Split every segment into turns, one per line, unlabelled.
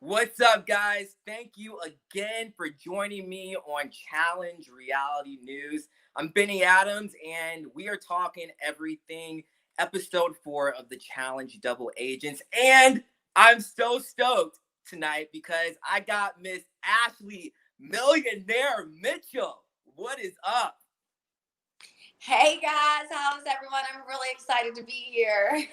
What's up, guys? Thank you again for joining me on Challenge Reality News. I'm Benny Adams, and we are talking everything episode 4 of the Challenge Double Agents. And I'm so stoked tonight because I got Miss Ashley Millionaire Mitchell. What is up?
Hey guys, how's everyone? I'm really excited to be here.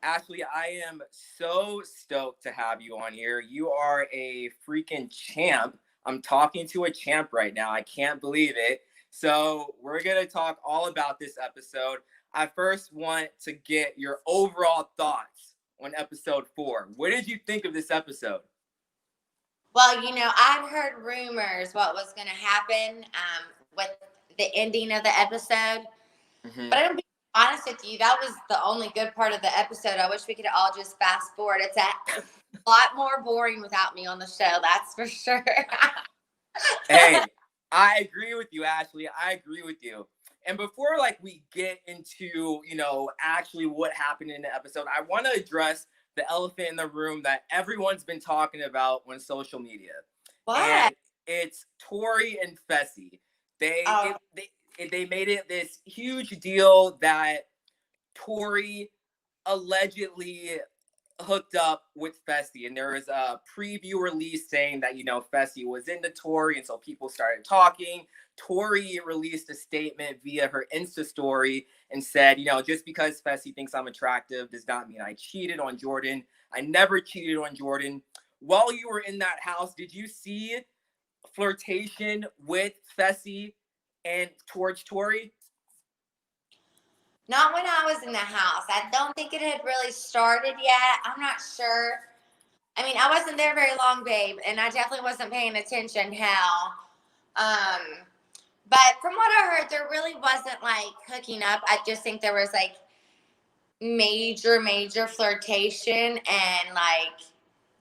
Ashley, I am so stoked to have you on here. You are a freaking champ. I'm talking to a champ right now. I can't believe it. So, we're going to talk all about this episode. I first want to get your overall thoughts on episode 4. What did you think of this episode?
Well, I'd heard rumors what was going to happen with the ending of the episode.
Mm-hmm.
But I'm being honest with you, that was the only good part of the episode. I wish we could all just fast forward. It's a lot more boring without me on the show, that's for sure.
Hey, I agree with you, Ashley. I agree with you. And before we get into, actually what happened in the episode, I want to address the elephant in the room that everyone's been talking about on social media.
What?
And it's Tori and Fessy. They made it this huge deal that Tori allegedly hooked up with Fessy, and there was a preview release saying that Fessy was into Tori, and so people started talking. Tori released a statement via her Insta story and said, just because Fessy thinks I'm attractive does not mean I cheated on Jordan. I never cheated on Jordan. While you were in that house, did you see flirtation with Fessy and towards Tori?
Not when I was in the house. I don't think it had really started yet. I'm not sure. I mean, I wasn't there very long, babe, and I definitely wasn't paying attention how. But from what I heard, there really wasn't hooking up. I just think there was major flirtation and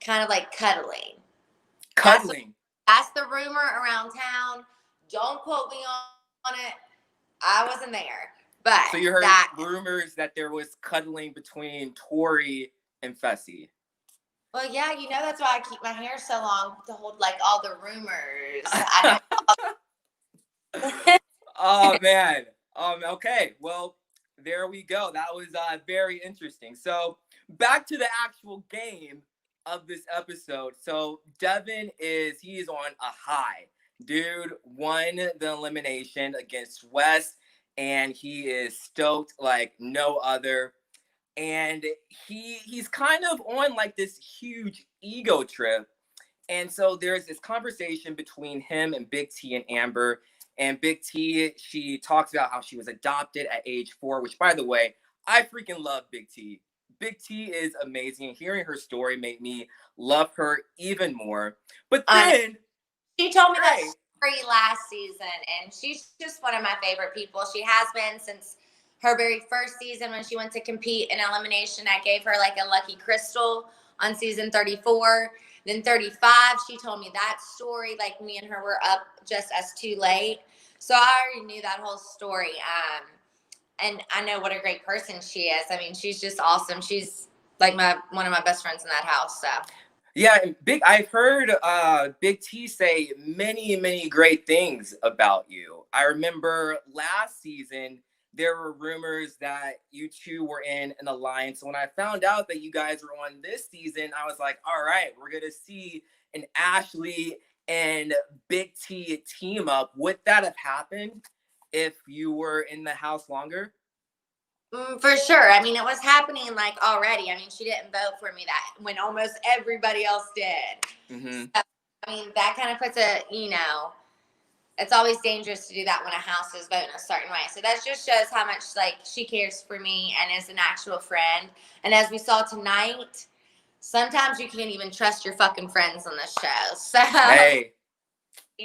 kind of cuddling.
Cuddling.
That's the rumor around town. Don't quote me on it. I wasn't there. But
so you heard rumors that there was cuddling between Tori and Fessy.
Well, yeah, that's why I keep my hair so long to hold all the rumors.
Oh man. Okay. Well, there we go. That was very interesting. So back to the actual game of this episode. So Devin he's on a high. Dude won the elimination against Wes, and he is stoked like no other. And he's kind of on this huge ego trip. And so there's this conversation between him and Big T and Amber. And Big T, she talks about how she was adopted at age 4, which, by the way, I freaking love Big T. Big T is amazing. Hearing her story made me love her even more. But then
she told me that story last season, and she's just one of my favorite people. She has been since her very first season when she went to compete in elimination. I gave her a lucky crystal on season 34. Then 35, she told me that story. Me and her were up just as too late. So I already knew that whole story. And I know what a great person she is. I mean, she's just awesome. She's one of my best friends in that house. So
yeah, I've heard Big T say many great things about you. I remember last season there were rumors that you two were in an alliance. When I found out that you guys were on this season, I was like, all right, we're going to see an Ashley and Big T team up. Would that have happened if you were in the house longer?
For sure. I mean, it was happening already. I mean, she didn't vote for me when almost everybody else did.
Mm-hmm.
So, I mean, that kind of puts it's always dangerous to do that when a house is voting a certain way. So that just shows how much she cares for me and is an actual friend. And as we saw tonight, sometimes you can't even trust your fucking friends on this show. So
hey,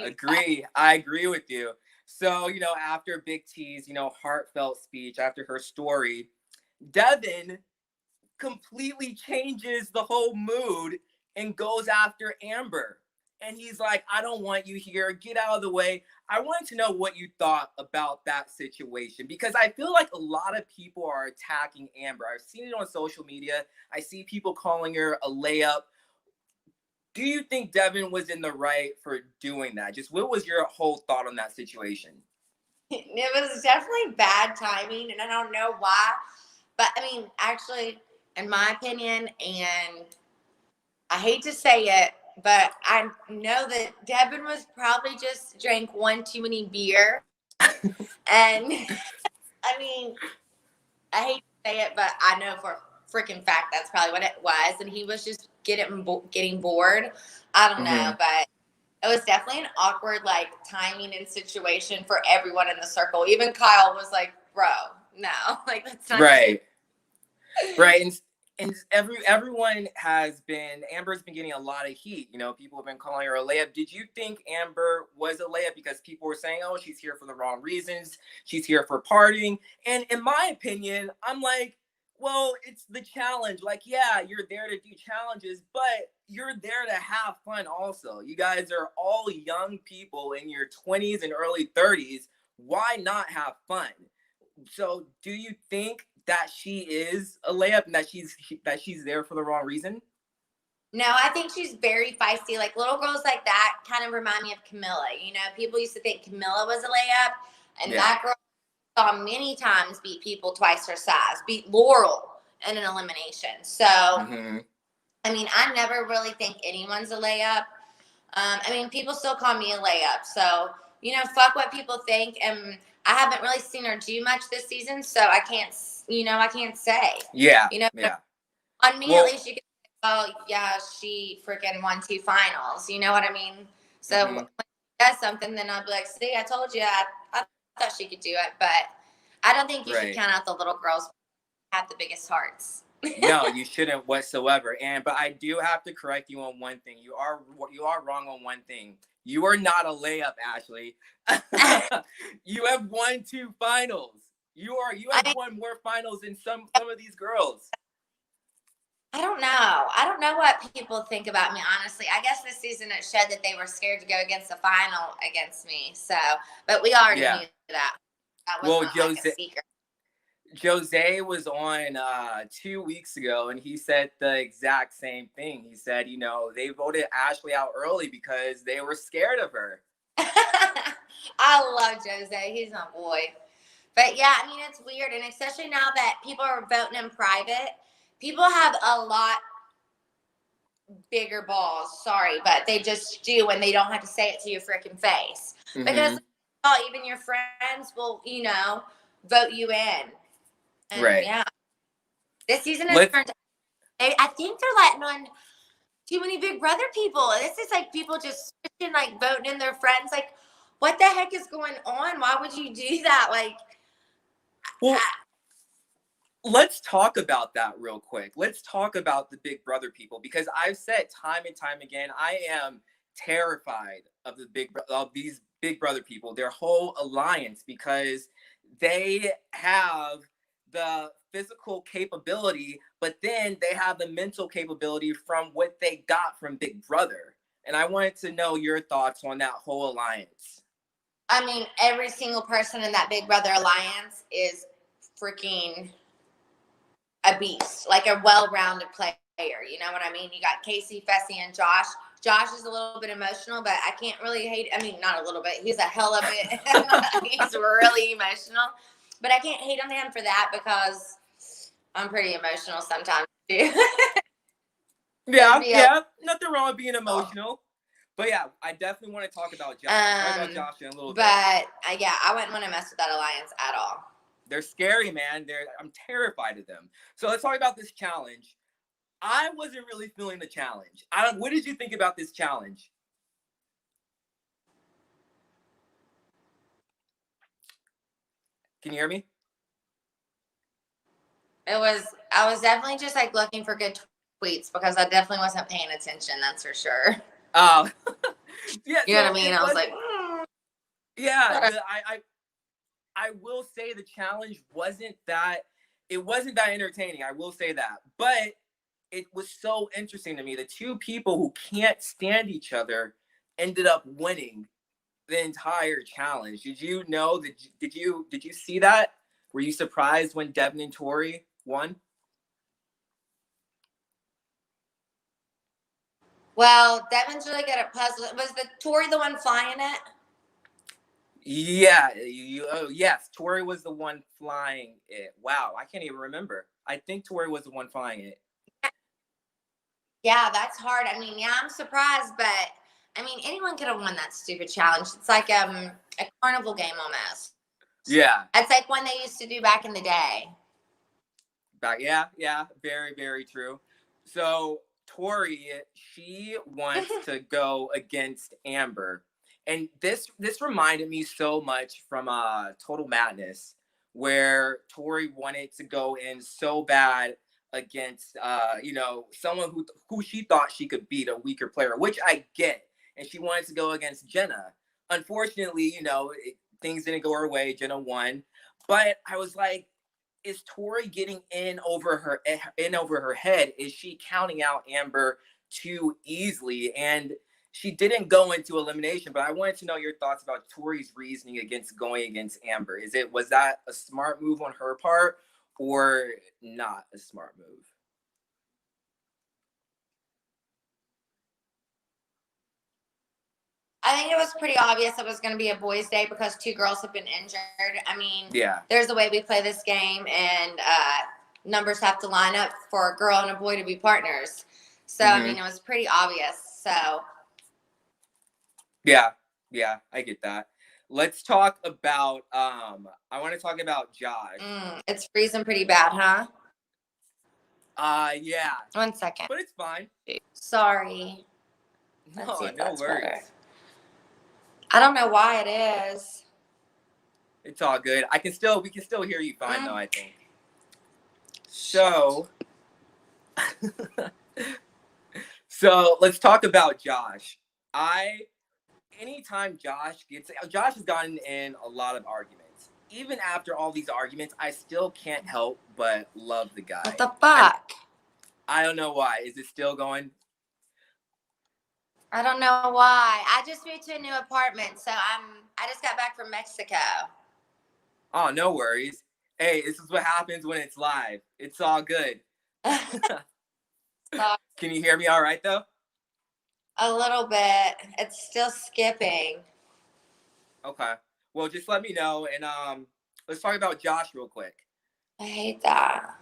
agree. I agree with you. So, after Big T's, heartfelt speech, after her story, Devin completely changes the whole mood and goes after Amber. And he's like, I don't want you here. Get out of the way. I wanted to know what you thought about that situation, because I feel like a lot of people are attacking Amber. I've seen it on social media. I see people calling her a layup. do you think Devin was in the right for doing that? Just what was your whole thought on that situation?
It was definitely bad timing, and I don't know why. But I mean, actually, in my opinion, and I hate to say it, but I know that Devin was probably just drank one too many beer. And I mean, I hate to say it, but I know for a freaking fact that's probably what it was. And he was just getting bored. I don't know, but it was definitely an awkward like timing and situation for everyone in the circle. Even Kyle was like, "Bro, no, like that's not
right." Right. And everyone has been, Amber's been getting a lot of heat. You know, people have been calling her a layup. Did you think Amber was a layup? Because people were saying, oh, she's here for the wrong reasons. She's here for partying. And in my opinion, I'm like, well, it's the challenge. Like, yeah, you're there to do challenges, but you're there to have fun also. You guys are all young people in your 20s and early 30s. Why not have fun? So do you think that she is a layup and that she's there for the wrong reason?
No, I think she's very feisty. Like little girls like that kind of remind me of Camilla. You know, people used to think Camilla was a layup, and that girl saw many times beat people twice her size, beat Laurel in an elimination. So, I mean, I never really think anyone's a layup. I mean, people still call me a layup. So, you know, fuck what people think. And I haven't really seen her do much this season, so I can't say.
Yeah.
You know,
Yeah.
on me at least you can say, oh, yeah, she freaking won 2 finals. You know what I mean? So when she does something, then I'll be like, see, I told you, I thought she could do it. But I don't think you should count out the little girls who have the biggest hearts.
No, you shouldn't whatsoever. But I do have to correct you on one thing. You are wrong on one thing. You are not a layup, Ashley. You have won 2 finals. You have won more finals than some of these girls.
I don't know. I don't know what people think about me, honestly. I guess this season it showed that they were scared to go against the final against me. So, but we already knew that. That wasn't like a secret.
Jose was on 2 weeks ago, and he said the exact same thing. He said, you know, they voted Ashley out early because they were scared of her.
I love Jose. He's my boy. But yeah, I mean, it's weird. And especially now that people are voting in private, people have a lot bigger balls. Sorry, but they just do, and they don't have to say it to your freaking face. Because even your friends will, you know, vote you in. And yeah, this season has turned. I think they're letting on too many Big Brother people. This is like people just switching, like voting in their friends. Like, what the heck is going on? Why would you do that? Like,
well, let's talk about that real quick. Let's talk about the Big Brother people, because I've said time and time again, I am terrified of these Big Brother people, their whole alliance, because they have the physical capability, but then they have the mental capability from what they got from Big Brother. And I wanted to know your thoughts on that whole alliance.
I mean, every single person in that Big Brother alliance is freaking a beast, like a well-rounded player. You know what I mean? You got Casey, Fessy, and Josh. Josh is a little bit emotional, but I can't really hate. I mean, not a little bit. He's a hell of it. He's really emotional, but I can't hate on him for that because I'm pretty emotional sometimes too.
Yeah. Nothing wrong with being emotional. But yeah, I definitely want to talk about Josh. Talk about Josh in a little bit.
But yeah, I wouldn't want to mess with that alliance at all.
They're scary, man. I'm terrified of them. So let's talk about this challenge. I wasn't really feeling the challenge. What did you think about this challenge? Can you hear me?
I was definitely just like looking for good tweets because I definitely wasn't paying attention. That's for sure.
Yeah.
You know what I mean? I was like,
yeah. I will say the challenge wasn't that entertaining. I will say that, but it was so interesting to me. The 2 people who can't stand each other ended up winning the entire challenge. Did you know that? Did you see that? Were you surprised when Devin and Tori won?
Well, Devin's really good at puzzles. Was the Tori the one flying it?
Yeah, yes, Tori was the one flying it. Wow, I can't even remember. I think Tori was the one flying it.
Yeah, that's hard. I mean, yeah, I'm surprised, but I mean, anyone could have won that stupid challenge. It's like a carnival game almost.
Yeah.
It's like one they used to do back in the day.
Yeah, very, very true. So Tori, she wants to go against Amber. And this reminded me so much from Total Madness, where Tori wanted to go in so bad against someone who she thought she could beat, a weaker player, which I get. And she wanted to go against Jenna. Unfortunately, things didn't go her way. Jenna won. But I was like, is Tori getting in over her head? Is she counting out Amber too easily? And she didn't go into elimination, but I wanted to know your thoughts about Tori's reasoning against going against Amber. Was that a smart move on her part or not a smart move?
I think it was pretty obvious it was going to be a boys' day because 2 girls have been injured. I mean,
yeah,
there's a way we play this game, and numbers have to line up for a girl and a boy to be partners. So, I mean, it was pretty obvious. So,
yeah, I get that. Let's talk about, I want to talk about Josh.
It's freezing pretty bad, huh?
Yeah.
1 second.
But it's fine.
Sorry.
No worries. Better.
I don't know why it is.
It's all good. We can still hear you fine though, I think. So, so let's talk about Josh. Anytime Josh has gotten in a lot of arguments. Even after all these arguments, I still can't help but love the guy.
What the fuck?
I don't know why. Is it still going?
I don't know why. I just moved to a new apartment, so I just got back from Mexico.
Oh, no worries. Hey, this is what happens when it's live. It's all good. Can you hear me all right though?
A little bit. It's still skipping.
Okay. Well, just let me know, and let's talk about Josh real quick.
I hate that.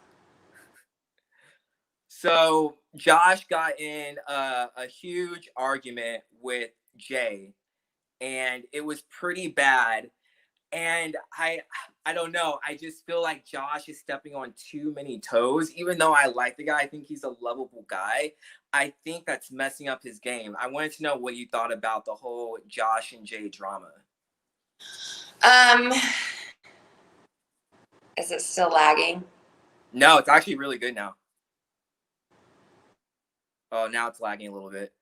So Josh got in a huge argument with Jay, and it was pretty bad. And I don't know. I just feel like Josh is stepping on too many toes. Even though I like the guy, I think he's a lovable guy. I think that's messing up his game. I wanted to know what you thought about the whole Josh and Jay drama.
Is it still lagging?
No, it's actually really good now. Oh, now it's lagging a little bit.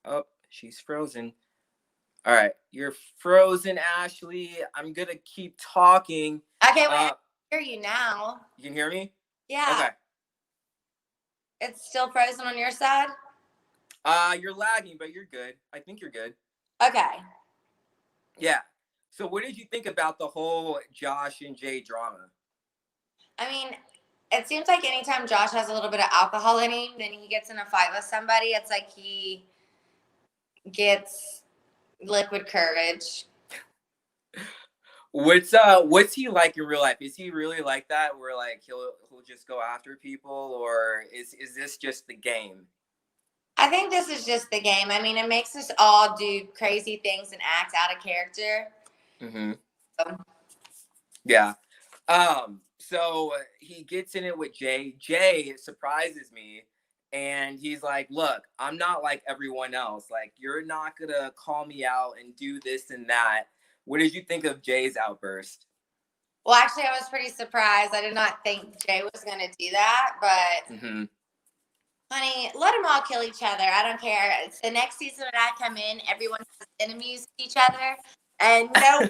Oh, she's frozen. All right, you're frozen, Ashley. I'm gonna keep talking.
Okay, wait, I can hear you now.
You can hear me?
Yeah.
Okay.
It's still frozen on your side?
You're lagging, but you're good. I think you're good.
Okay.
Yeah. So what did you think about the whole Josh and Jay drama?
I mean, it seems like anytime Josh has a little bit of alcohol in him, then he gets in a fight with somebody, it's like he gets liquid courage.
What's he like in real life? Is he really like that, where like he'll just go after people, or is this just the game?
I think this is just the game. I mean, it makes us all do crazy things and act out of character.
Yeah. So he gets in it with Jay. Jay surprises me, and he's like, look, I'm not like everyone else. Like, you're not gonna call me out and do this and that. What did you think of Jay's outburst?
Well, actually, I was pretty surprised. I did not think Jay was gonna do that, but honey, let them all kill each other. I don't care. It's the next season when I come in, everyone has enemies to each other, and no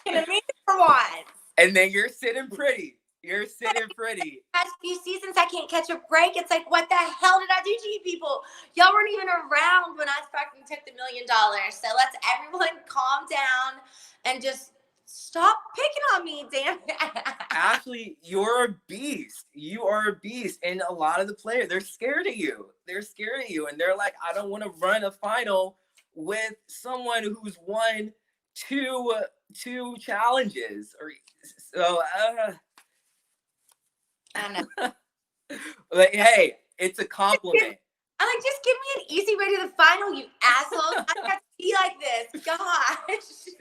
enemies for once.
And then you're sitting pretty. You're sitting pretty.
Past few seasons, I can't catch a break. It's like, what the hell did I do to you people? Y'all weren't even around when I fucking took the $1 million. So let's everyone calm down and just stop picking on me, damn it.
Ashley, you're a beast. You are a beast. And a lot of the players, they're scared of you. They're scared of you. And they're like, I don't want to run a final with someone who's won two challenges. Or so
I know.
like, hey, it's a compliment.
I'm like, just give me an easy way to the final, you assholes. I have to be like this. Gosh.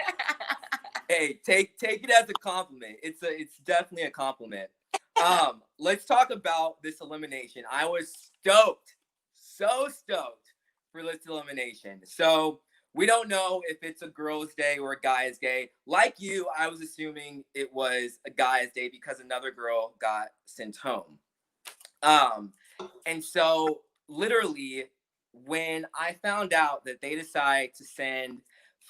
Hey, take it as a compliment. It's definitely a compliment. Let's talk about this elimination. I was stoked, so stoked for this elimination. So we don't know if it's a girl's day or a guy's day. Like you, I was assuming it was a guy's day because another girl got sent home. And so literally when I found out that they decided to send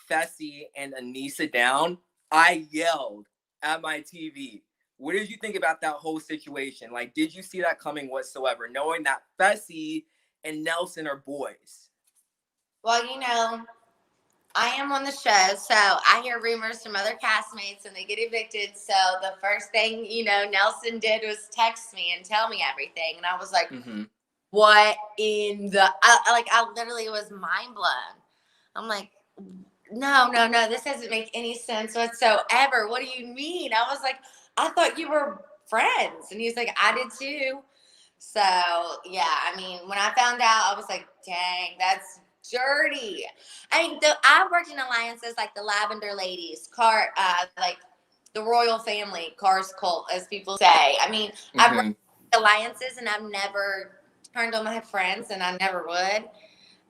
Fessy and Anisa down, I yelled at my TV. What did you think about that whole situation? Like, did you see that coming whatsoever, knowing that Fessy and Nelson are boys?
Well, I am on the show, so I hear rumors from other castmates and they get evicted. So the first thing, Nelson did was text me and tell me everything. And I was like, what in the, I literally was mind blown. I'm like, no, this doesn't make any sense whatsoever. What do you mean? I was like, I thought you were friends. And he's like, I did too. So yeah, I mean, when I found out, I was like, dang, that's dirty. I mean, I worked in alliances like the Lavender Ladies, like the royal family, Cars Cult, as people say. I mean, I've worked in alliances and I've never turned on my friends, and I never would.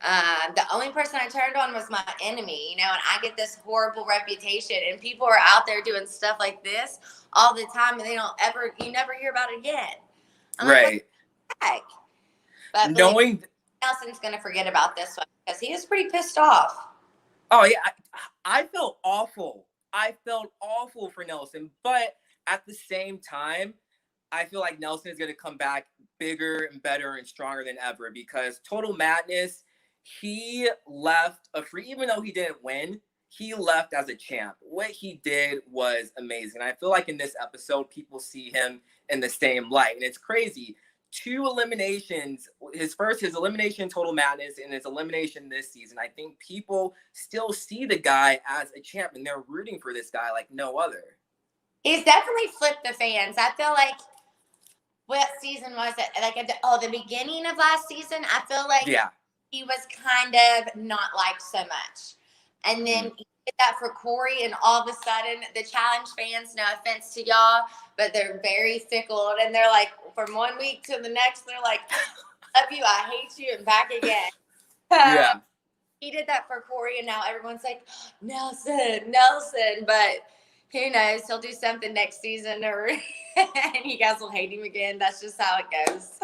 The only person I turned on was my enemy, and I get this horrible reputation, and people are out there doing stuff like this all the time, and you never hear about it again. I'm
right.
Like, what the heck? But
knowing
Nelson's going to forget about this one because he was pretty pissed off.
Oh yeah, I felt awful. I felt awful for Nelson, but at the same time, I feel like Nelson is going to come back bigger and better and stronger than ever because Total Madness, he left a free, even though he didn't win, he left as a champ. What he did was amazing. I feel like in this episode, people see him in the same light, and it's crazy. 2 eliminations, his elimination Total Madness and his elimination this season. I think people still see the guy as a champ and they're rooting for this guy like no other.
He's definitely flipped the fans. I feel like, what season was it? Like the beginning of last season, I feel like he was kind of not liked so much. And then he did that for Corey, and all of a sudden the challenge fans, no offense to y'all, but they're very fickle, and they're like, from 1 week to the next, they're like, love you, I hate you, and back again.
Yeah.
He did that for Corey, and now everyone's like, Nelson, but who knows? He'll do something next season, and you guys will hate him again. That's just how it goes.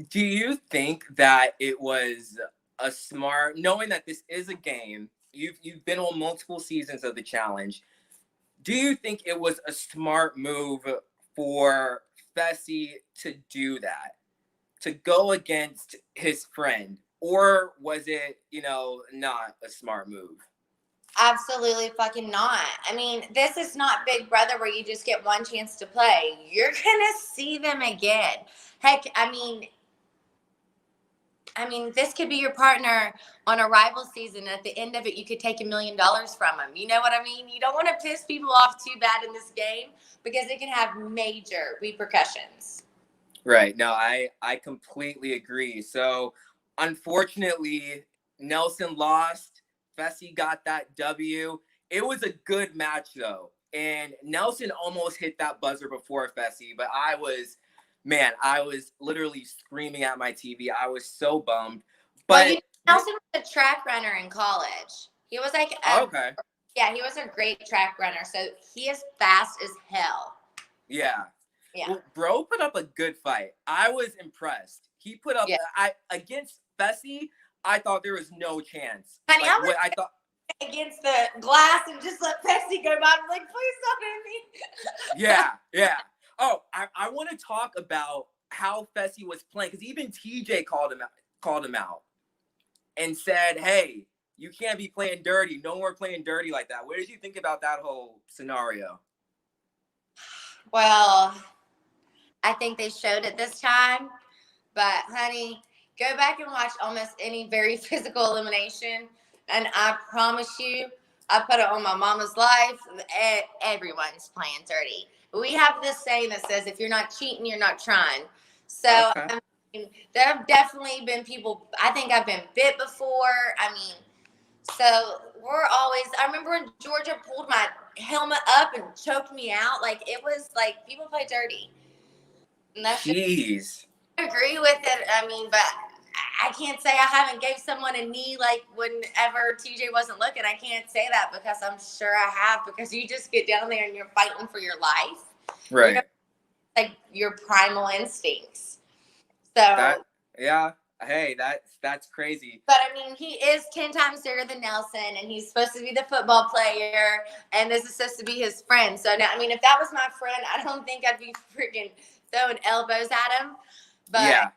Do you think that it was a smart, knowing that this is a game, you've been on multiple seasons of the challenge, do you think it was a smart move for Fessy to do that, to go against his friend, or was it, not a smart move?
Absolutely fucking not. I mean, this is not Big Brother where you just get one chance to play. You're gonna see them again. Heck, I mean, this could be your partner on a rival season. At the end of it, you could take $1 million from him. You know what I mean? You don't want to piss people off too bad in this game because it can have major repercussions.
Right. No, I completely agree. So, unfortunately, Nelson lost. Fessy got that W. It was a good match, though. And Nelson almost hit that buzzer before Fessy, but I was literally screaming at my TV. I was so bummed. But
Nelson was a track runner in college. He was like, yeah, he was a great track runner. So he is fast as hell.
Yeah. Well, bro put up a good fight. I was impressed. He put up against Fessy. I thought there was no chance.
Honey, I thought against the glass and just let Fessy go by. I'm like, please don't hit
me. Yeah. Oh, I want to talk about how Fessy was playing, because even TJ called him out and said, hey, you can't be playing dirty. No more playing dirty like that. What did you think about that whole scenario?
Well, I think they showed it this time. But honey, go back and watch almost any very physical elimination, and I promise you, I put it on my mama's life. Everyone's playing dirty. We have this saying that says, "If you're not cheating, you're not trying." So
Okay.
I mean, there have definitely been people. I think I've been bit before. I mean, so we're always. I remember when Georgia pulled my helmet up and choked me out. Like it was like people play dirty, and that's just
Jeez.
agree with it. I mean, but I can't say I haven't gave someone a knee like whenever TJ wasn't looking. I can't say that because I'm sure I have, because you just get down there and you're fighting for your life. You're
Right.
like your primal instincts.
That,
So,
yeah. Hey, that's crazy.
but I mean, he is 10 times bigger than Nelson, and he's supposed to be the football player, and this is supposed to be his friend. So now, I mean, if that was my friend, I don't think I'd be freaking throwing elbows at him. But
Yeah.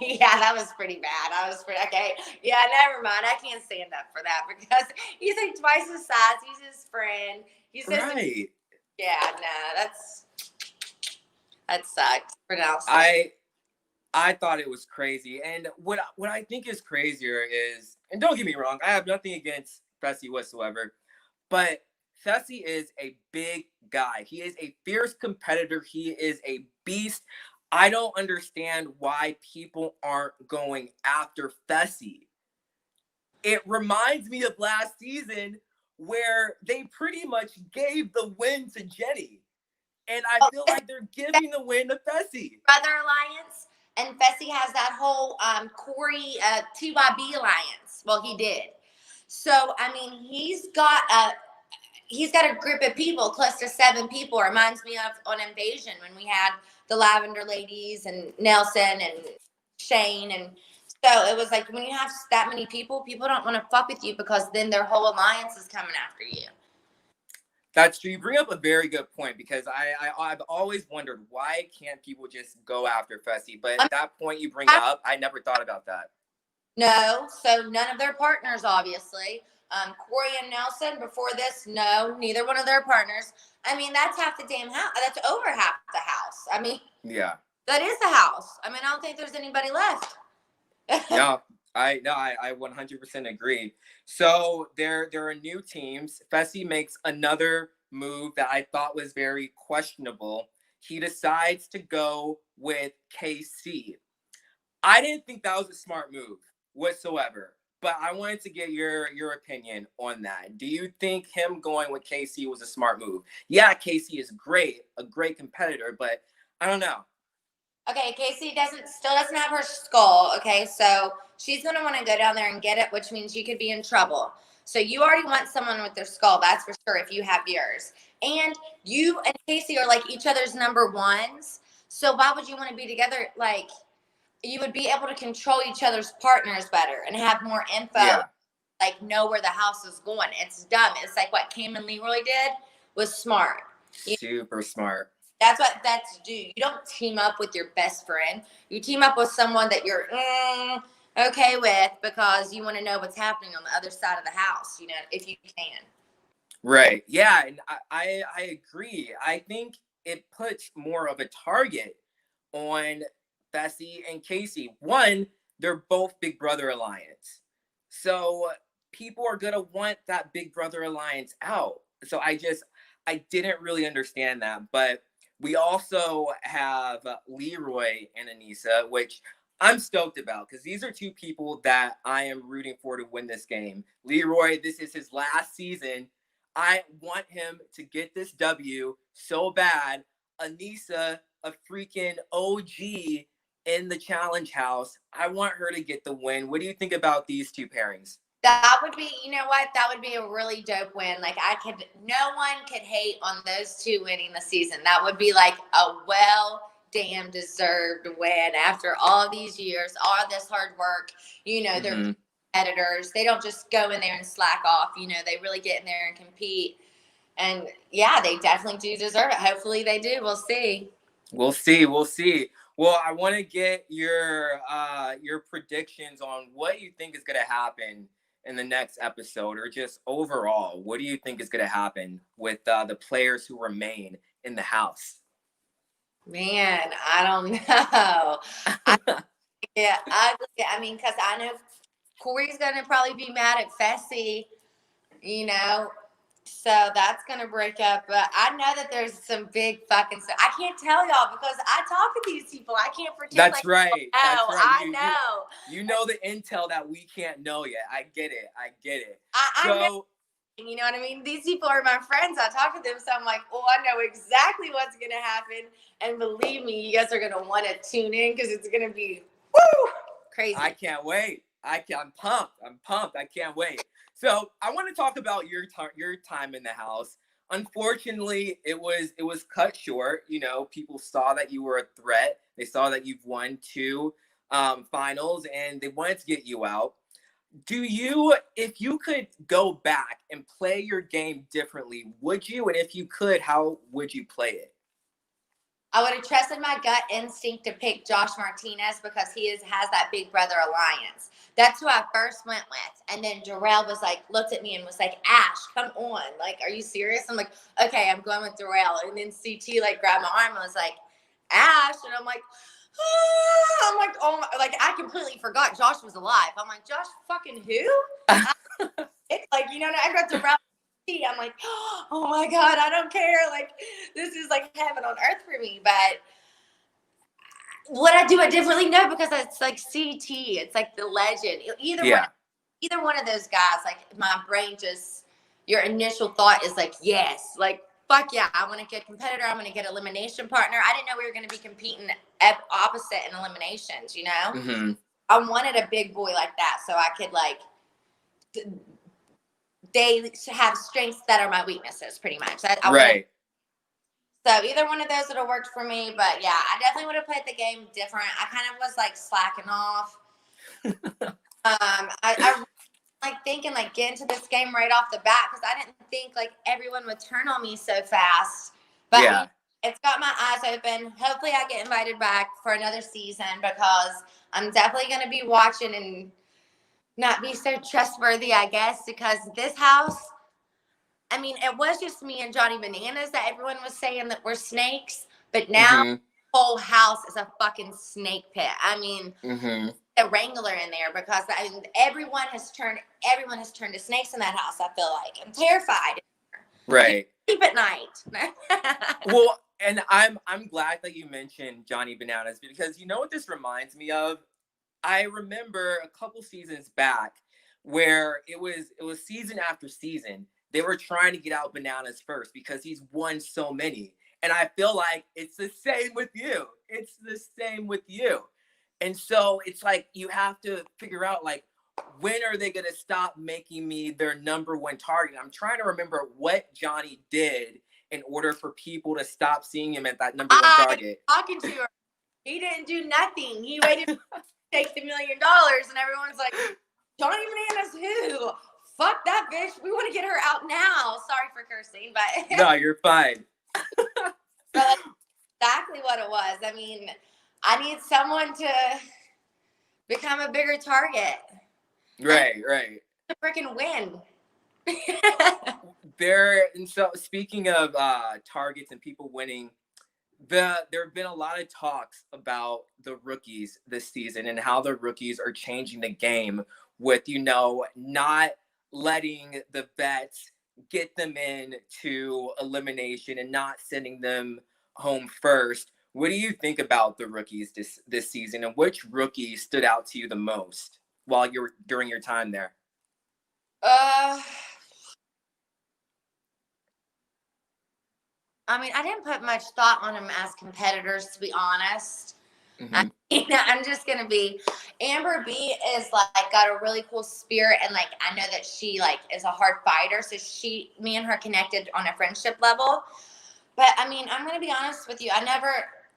yeah, that was pretty bad. I was pretty okay. Yeah, never mind. I can't stand up for that because he's like twice his size. He's his friend. He's supposed to be.
Right.
Yeah, nah, that sucked for Nelson.
I thought it was crazy. And what I think is crazier is, and don't get me wrong, I have nothing against Fessy whatsoever, but Fessy is a big guy. He is a fierce competitor. He is a beast. I don't understand why people aren't going after Fessy. It reminds me of last season where they pretty much gave the win to Jenny. And I
Oh,
feel like they're giving the win to Fessy.
Brother Alliance, and Fessy has that whole Corey TYB alliance. Well, he did. So I mean, he's got a group of people, close to 7 people. It reminds me of on Invasion when we had the Lavender Ladies and Nelson and Shane. And so it was like when you have that many people don't want to fuck with you because then their whole alliance is coming after you.
That's true. You bring up a very good point because I've always wondered why can't people just go after Fessy? But that point you bring up, I never thought about that.
No, so none of their partners, obviously. Corey and Nelson, before this, no, neither one of their partners. I mean, that's half the damn house. That's over half the house. I mean,
Yeah.
that is the house. I mean, I don't think there's anybody left.
No, I 100% agree. So there are new teams. Fessy makes another move that I thought was very questionable. He decides to go with KC. I didn't think that was a smart move whatsoever. But I wanted to get your opinion on that. Do you think him going with KC was a smart move? Yeah, KC is great, a great competitor, but I don't know.
Okay, Casey still doesn't have her skull. Okay, so she's gonna want to go down there and get it, which means you could be in trouble. So you already want someone with their skull, that's for sure. If you have yours, and you and Casey are like each other's number ones, so why would you want to be together? Like you would be able to control each other's partners better and have more info.
Yeah.
Like know where the house is going. It's dumb. It's like what Cam and Leroy did was smart.
Super smart.
That's what that's do. You don't team up with your best friend. You team up with someone that you're okay with because you want to know what's happening on the other side of the house, if you can.
Right. Yeah, and I agree. I think it puts more of a target on Fessy and Casey. One, they're both Big Brother Alliance. So people are gonna want that Big Brother Alliance out. So I didn't really understand that. But we also have Leroy and Anisa, which I'm stoked about because these are two people that I am rooting for to win this game. Leroy, this is his last season. I want him to get this W so bad. Anisa, a freaking OG in the challenge house. I want her to get the win. What do you think about these two pairings?
That would be, you know what? That would be a really dope win. Like no one could hate on those two winning the season. That would be like a damn deserved win after all these years, all this hard work. They're competitors. They don't just go in there and slack off. They really get in there and compete. And yeah, they definitely do deserve it. Hopefully they do. We'll see.
We'll see. We'll see. Well, I want to get your predictions on what you think is going to happen in the next episode, or just overall, what do you think is going to happen with the players who remain in the house?
Man, I don't know. Yeah, ugly. I mean, because I know Corey's going to probably be mad at Fessy, you know, so that's going to break up. But I know that there's some big fucking stuff. I can't tell y'all because I talk to these people. I can't pretend
That's
like,
right.
oh,
That's right.
I know.
You know the intel that we can't know yet. I get it.
I know. You know what I mean? These people are my friends. I talk to them, so I'm like, oh, I know exactly what's going to happen. And believe me, you guys are going to want to tune in because it's going to be woo, crazy.
I can't wait. I'm pumped. I can't wait. So I want to talk about your time in the house. Unfortunately, it was cut short. You know, people saw that you were a threat. They saw that you've won 2 finals, and they wanted to get you out. If you could go back and play your game differently, would you? And if you could, how would you play it?
I would have trusted my gut instinct to pick Josh Martinez because he has that big brother alliance. That's who I first went with. And then Jarrell looked at me and was like, Ash, come on. Like, are you serious? I'm like, okay, I'm going with Jarrell. And then CT grabbed my arm and was like, Ash. And I'm like, ah. I'm like, oh my, I completely forgot Josh was alive. I'm like, Josh fucking who? It's like, you know, I got Jarrell. I'm like, oh my God, I don't care. Like, this is like heaven on earth for me. But would I do it differently? No, because it's like CT. It's like the legend. Either one of those guys, like my brain just, your initial thought is like, yes, like, fuck yeah, I want to get a competitor. I'm going to get elimination partner. I didn't know we were going to be competing opposite in eliminations, you know?
Mm-hmm.
I wanted a big boy like that so I could they have strengths that are my weaknesses, pretty much.
Right.
So either one of those would have worked for me. But yeah, I definitely would have played the game different. I kind of was slacking off. I thinking get into this game right off the bat because I didn't think everyone would turn on me so fast. But yeah. I mean, it's got my eyes open. Hopefully I get invited back for another season because I'm definitely going to be watching and not be so trustworthy, I guess, because this house, I mean, it was just me and Johnny Bananas that everyone was saying that we're snakes, but now the whole house is a fucking snake pit. I mean, a wrangler in there because everyone has turned to snakes in that house. I feel like I'm terrified.
Right.
Sleep at night.
Well, and I'm glad that you mentioned Johnny Bananas because you know what this reminds me of? I remember a couple seasons back where it was season after season. They were trying to get out Bananas first because he's won so many. And I feel like it's the same with you. And so it's you have to figure out when are they going to stop making me their number one target? I'm trying to remember what Johnny did in order for people to stop seeing him at that number one target.
Talking to her. He didn't do nothing. He waited take the $1 million and everyone's like, Johnny Bananas who? Fuck that bitch. We want to get her out now. Sorry for cursing, but
no, you're fine.
But that's exactly what it was. I mean, I need someone to become a bigger target.
Right.
To freaking win.
And so speaking of targets and people winning, there have been a lot of talks about the rookies this season and how the rookies are changing the game with, not letting the vets get them in to elimination and not sending them home first. What do you think about the rookies this season, and which rookie stood out to you the most during your time there?
I mean, I didn't put much thought on them as competitors, to be honest. I'm just gonna be. Amber B is got a really cool spirit, and I know that she is a hard fighter. So me and her connected on a friendship level. But I mean, I'm gonna be honest with you.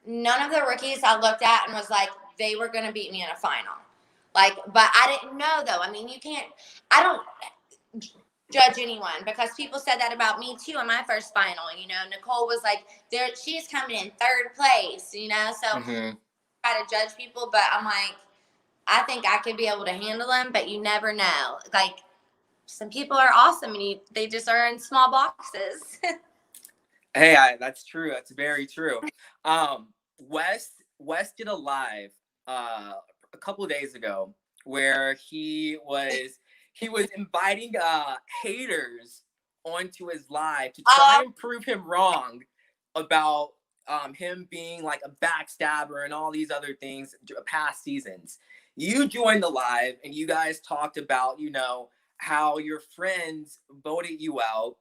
None of the rookies I looked at and was they were gonna beat me in a final. But I didn't know though. I mean, I don't judge anyone because people said that about me too in my first final. Nicole was she's coming in third place. So try to judge people, but I'm I think I could be able to handle them, but you never know. Some people are awesome and they just are in small boxes.
Hey, that's true. That's very true. Wes did a live a couple of days ago where he was inviting haters onto his live to try and prove him wrong about him being like a backstabber and all these other things past seasons. You joined the live and you guys talked about, how your friends voted you out.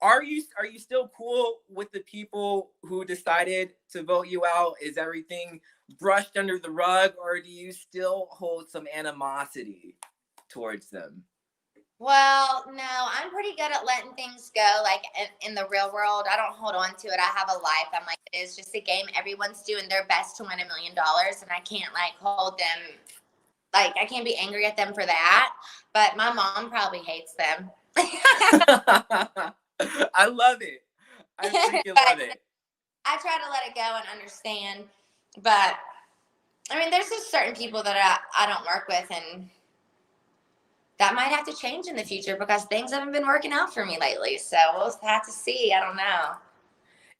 Are you still cool with the people who decided to vote you out? Is everything brushed under the rug, or do you still hold some animosity towards them?
Well, no, I'm pretty good at letting things go. Like in the real world, I don't hold on to it. I have a life. I'm like, it's just a game. Everyone's doing their best to win $1 million, and I can't like hold them. Like I can't be angry at them for that. But my mom probably hates them.
I love it. I freaking love it.
I try to let it go and understand. But I mean, there's just certain people that I don't work with, and that might have to change in the future because things haven't been working out for me lately. So we'll have to see. I don't know.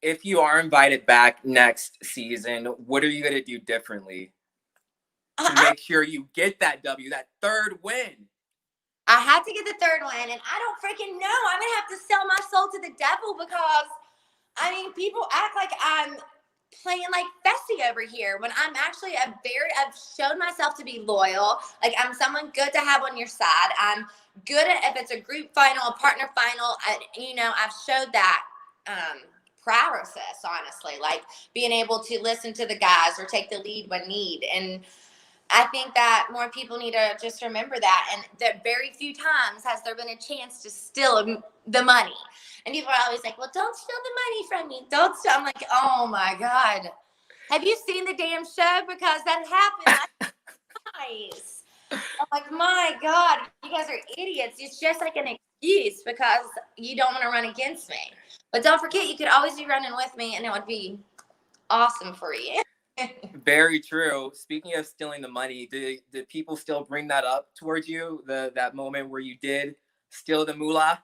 If you are invited back next season, what are you going to do differently to make sure you get that W, that third win?
I have to get the third win, and I don't freaking know. I'm going to have to sell my soul to the devil because, I mean, people act like I'm playing like Fessy over here when I'm actually I've shown myself to be loyal. Like I'm someone good to have on your side. I'm good at if it's a group final, a partner final. I've showed that prowess, honestly, like being able to listen to the guys or take the lead when need. And I think that more people need to just remember that. And that very few times has there been a chance to steal the money. And people are always like, well, don't steal the money from me. Don't steal. I'm like, oh my God. Have you seen the damn show? Because that happened. Nice. I'm like, my God, you guys are idiots. It's just like an excuse because you don't want to run against me. But don't forget, you could always be running with me and it would be awesome for you.
Very true. Speaking of stealing the money, did people still bring that up towards you? That moment where you did steal the moolah?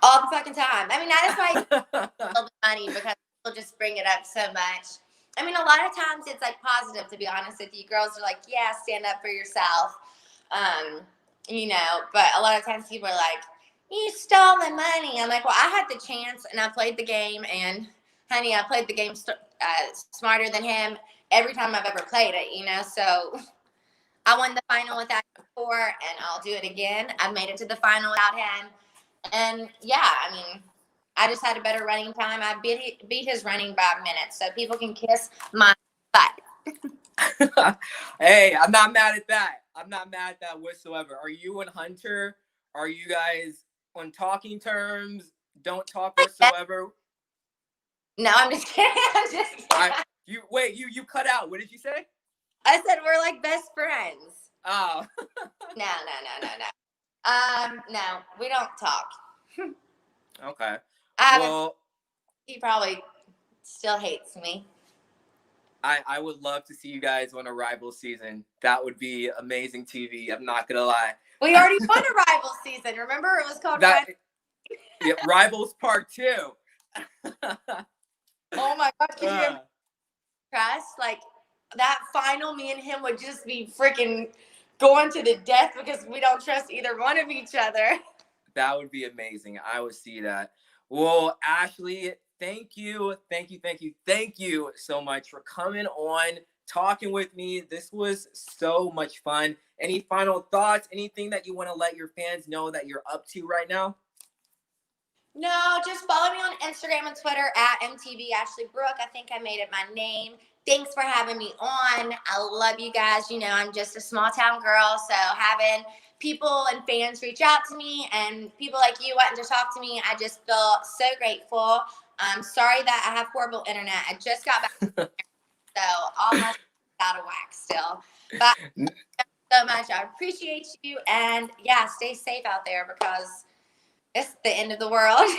All the fucking time. I mean, that is why I steal the money because people just bring it up so much. I mean, a lot of times it's like positive, to be honest with you. Girls are like, yeah, stand up for yourself. But a lot of times people are like, you stole the money. I'm like, well, I had the chance and I played the game, and honey, I played the game smarter than him every time I've ever played it, so I won the final without him before, and I'll do it again. I made it to the final without him, and yeah, I mean, I just had a better running time. I beat his running by a minute, so people can kiss my butt.
Hey, I'm not mad at that. I'm not mad at that whatsoever. Are you and Hunter, are you guys on talking terms? Don't talk whatsoever?
No, I'm just kidding. I'm just kidding.
You cut out. What did you say?
I said we're like best friends.
Oh.
No. No, we don't talk.
Okay.
He probably still hates me.
I would love to see you guys on a rival season. That would be amazing TV. I'm not gonna lie.
We already won a rival season. Remember, it was called
Rivals Part 2.
Oh my God! Could you trust like that final? Me and him would just be freaking going to the death because we don't trust either one of each other.
That would be amazing. I would see that. Well, Ashley, thank you so much for coming on, talking with me. This was so much fun. Any final thoughts? Anything that you want to let your fans know that you're up to right now?
No, just follow me on Instagram and Twitter at MTV Ashley Brooke. I think I made it my name. Thanks for having me on. I love you guys. I'm just a small town girl, so having people and fans reach out to me and people like you wanting to talk to me, I just feel so grateful. I'm sorry that I have horrible internet. I just got back, so all my out of whack still. But thank you so much. I appreciate you, and yeah, stay safe out there because it's the end of the world.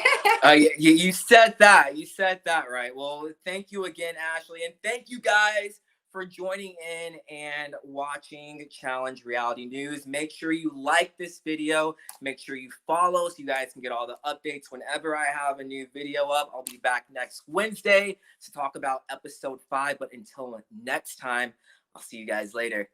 You said that. You said that right. Well, thank you again, Ashley. And thank you guys for joining in and watching Challenge Reality News. Make sure you like this video. Make sure you follow so you guys can get all the updates whenever I have a new video up. I'll be back next Wednesday to talk about episode 5. But until next time, I'll see you guys later.